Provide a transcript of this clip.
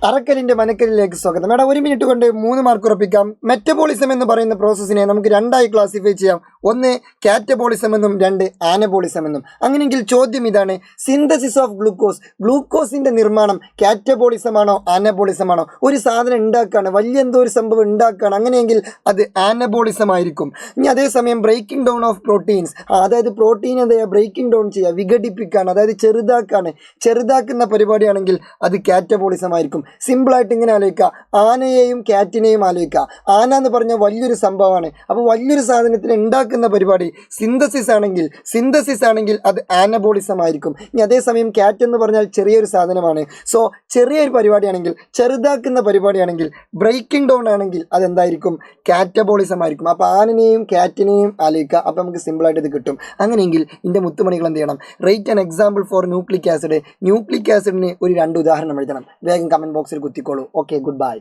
അറക്കലിൻ്റെ മനക്കലിലേക്ക് സ്വാഗതം. Madam, 1 minute കൊണ്ട് 3 mark ഉറപ്പിക്കാം. മെറ്റബോളിസം എന്ന് പറയുന്ന പ്രോസസ്സിനെ നമുക്ക് 2ആയി ക്ലാസിഫൈ ചെയ്യാം. 1 കാറ്റബോളിസം എന്നും 2 ആനബോളിസം എന്നും. അങ്ങനെയെങ്കിൽ ചോദ്യം ഇതാണ്: സിന്തസിസ് ഓഫ് ഗ്ലൂക്കോസിൻ്റെ നിർമ്മാണം കാറ്റബോളിസം ആണോ ആനബോളിസം ആണോ? ഒരു സാധനം ഉണ്ടാക്കുകയാണ്, വലിയ എന്തോ ഒരു സംഭവം ഉണ്ടാക്കുകയാണ്, അങ്ങനെയെങ്കിൽ അത് ആനബോളിസം ആയിരിക്കും. ഇനി അതേസമയം ബ്രേക്കിംഗ് ഡൗൺ ഓഫ് പ്രോട്ടീൻസ്, അതായത് പ്രോട്ടീൻ എന്താ ബ്രേക്കിംഗ് ഡൗൺ ചെയ്യുക, വിഘടിപ്പിക്കുകയാണ്, അതായത് ചെറുതാക്കുന്ന പരിപാടിയാണെങ്കിൽ അത് കാറ്റബോളിസം ആയിരിക്കും. സിമ്പിളായിട്ട് ഇങ്ങനെ ആലോചിക്കുക, ആനയെയും കാറ്റിനെയും ആലോചിക്കുക. ആന എന്ന് പറഞ്ഞാൽ വലിയൊരു സംഭവമാണ്. അപ്പോൾ വലിയൊരു സാധനത്തിന് ഉണ്ടാക്കുന്ന പരിപാടി സിന്തസിസ് ആണെങ്കിൽ അത് ആനബോളിസം ആയിരിക്കും. ഇനി അതേസമയം കാറ്റ് എന്ന് പറഞ്ഞാൽ ചെറിയൊരു സാധനമാണ്. സോ ചെറിയൊരു പരിപാടിയാണെങ്കിൽ, ചെറുതാക്കുന്ന പരിപാടിയാണെങ്കിൽ, ബ്രേക്കിംഗ് ഡൗൺ ആണെങ്കിൽ അതെന്തായിരിക്കും? കാറ്റബോളിസം ആയിരിക്കും. അപ്പോൾ ആനനെയും കാറ്റിനെയും ആലോചിക്കുക. അപ്പോൾ നമുക്ക് സിമ്പിളായിട്ട് ഇത് കിട്ടും. അങ്ങനെയെങ്കിൽ ഇതിൻ്റെ മുത്തുമണികൾ എന്ത് ചെയ്യണം? Write an example for nucleic ആസിഡിന് ഒരു 2 ഉദാഹരണം എഴുതണം. വേഗം കമൻറ്റ് ബോക്സിൽ കുത്തിക്കോളൂ. Okay, good bye.